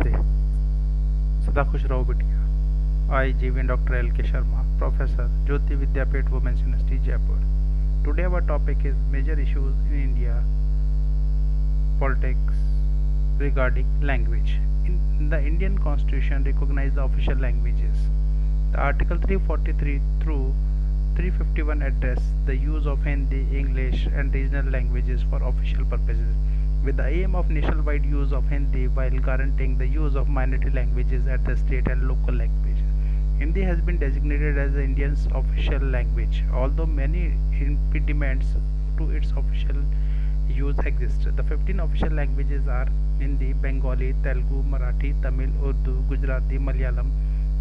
Namaste. सदा खुश रहो बिटिया. I, GVN Dr. L.K. Sharma, Professor, Jyoti Vidyapeeth Women's University, Jaipur. Today our topic is major issues in India politics regarding language. In the Indian Constitution recognize the official languages. The Article 343 through 351 address the use of Hindi, English and regional languages for official purposes with the aim of nationwide use of Hindi while guaranteeing the use of minority languages at the state and local languages. Hindi has been designated as the Indian's official language, although many impediments to its official use exist. The 15 official languages are Hindi, Bengali, Telugu, Marathi, Tamil, Urdu, Gujarati, Malayalam,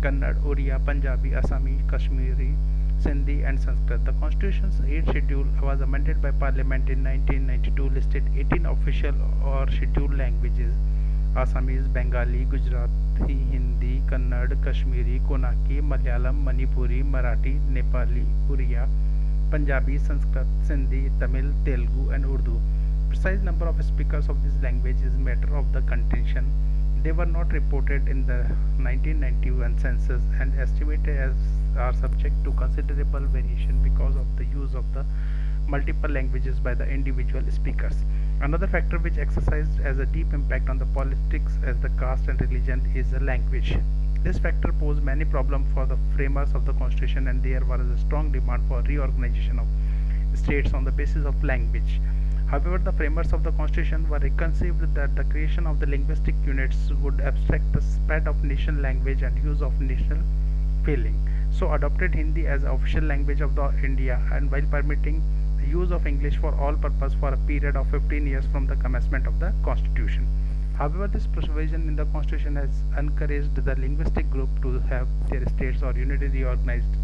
Kannada, Oriya, Punjabi, Assami, Kashmiri, Sindhi and Sanskrit. The Constitution's 8th schedule was amended by Parliament in 1992, listed 18 official or scheduled languages: Assamese, Bengali, Gujarati, Hindi, Kannada, Kashmiri, Konaki, Malayalam, Manipuri, Marathi, Nepali, Oriya, Punjabi, Sanskrit, Sindhi, Tamil, Telugu and Urdu. Precise number of speakers of this language is matter of the contention. They were not reported in the 1991 census and estimated as are subject to considerable variation because of the use of the multiple languages by the individual speakers. Another factor which exercised as a deep impact on the politics as the caste and religion is the language. This factor posed many problems for the framers of the constitution and there was a strong demand for reorganization of states on the basis of language. However, the framers of the constitution were conceived that the creation of the linguistic units would abstract the spread of national language and use of national feeling. So adopted Hindi as official language of the India and while permitting the use of English for all purpose for a period of 15 years from the commencement of the constitution. However, this provision in the constitution has encouraged the linguistic group to have their states or unity reorganized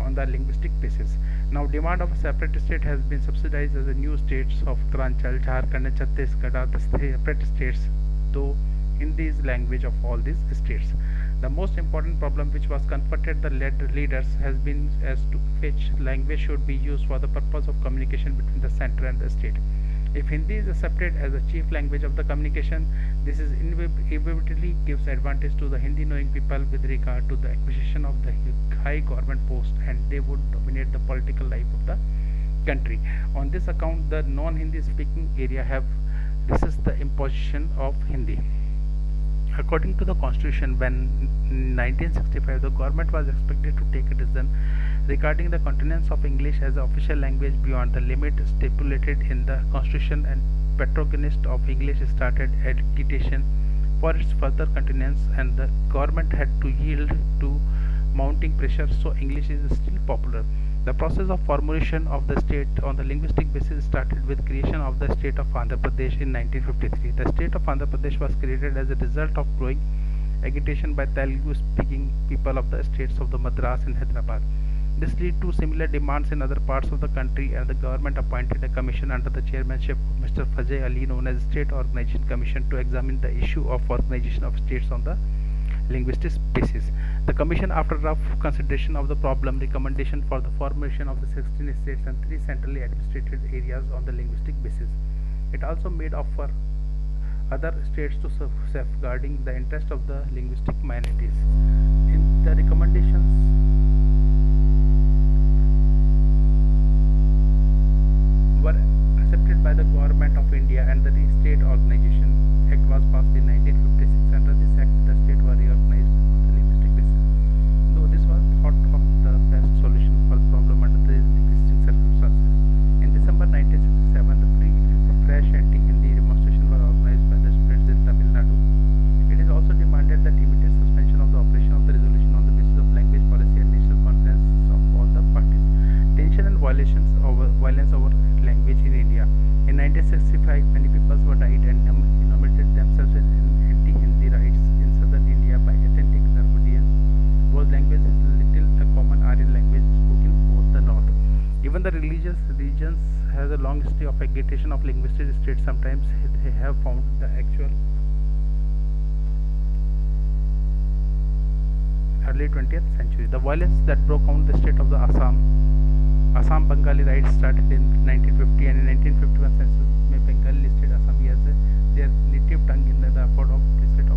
on the linguistic basis. Now, demand of a separate state has been subsidized as the new states of Uttaranchal, Jharkhand and Chhattisgarh are the separate states, though Hindi is language of all these states. The most important problem which was confronted the leaders has been as to which language should be used for the purpose of communication between the center and the state. If Hindi is accepted as the chief language of the communication, this is inevitably gives advantage to the Hindi knowing people with regard to the acquisition of the high government post and they would dominate the political life of the country. On this account, the non-Hindi speaking area have resisted the imposition of Hindi. According to the constitution, when in 1965 the government was expected to take a decision regarding the continuance of English as the official language beyond the limit stipulated in the constitution and protagonists of English started agitation for its further continuance and the government had to yield to mounting pressure so English is still popular. The process of formulation of the state on the linguistic basis started with creation of the state of Andhra Pradesh in 1953. The state of Andhra Pradesh was created as a result of growing agitation by Telugu speaking people of the states of the Madras and Hyderabad. This led to similar demands in other parts of the country and the government appointed a commission under the chairmanship of Mr. Fazay Ali known as State Organization Commission to examine the issue of organization of states on the linguistic basis. The commission after rough consideration of the problem recommendation for the formation of the 16 states and 3 centrally administrated areas on the linguistic basis. It also made offer other states to safeguarding the interest of the linguistic minorities. In the recommendations were accepted by the government of India and the state organization act was passed in 1956. Under this act, the state were reorganized on the linguistic basis. Though this was thought of the best solution for the problem under the existing circumstances. In December 1967, the fresh anti-Hindi demonstration were organized by the students in Tamil Nadu. It is also demanded that immediate suspension of the operation of the resolution on the basis of language policy and national conference of all the parties. Tension and violence over language in India. In 1965, many people were died and nominated themselves as anti-Hindi rights in southern India by authentic Dravidians. Those languages little a common Aryan language spoken both the north. Even the religious regions has a long history of agitation of linguistic states. Sometimes they have found the actual early 20th century. The violence that broke out the state of the Assam Bengali riots started in 1950 and in 1951 census Bengali listed Assami as their native tongue in the effort of preset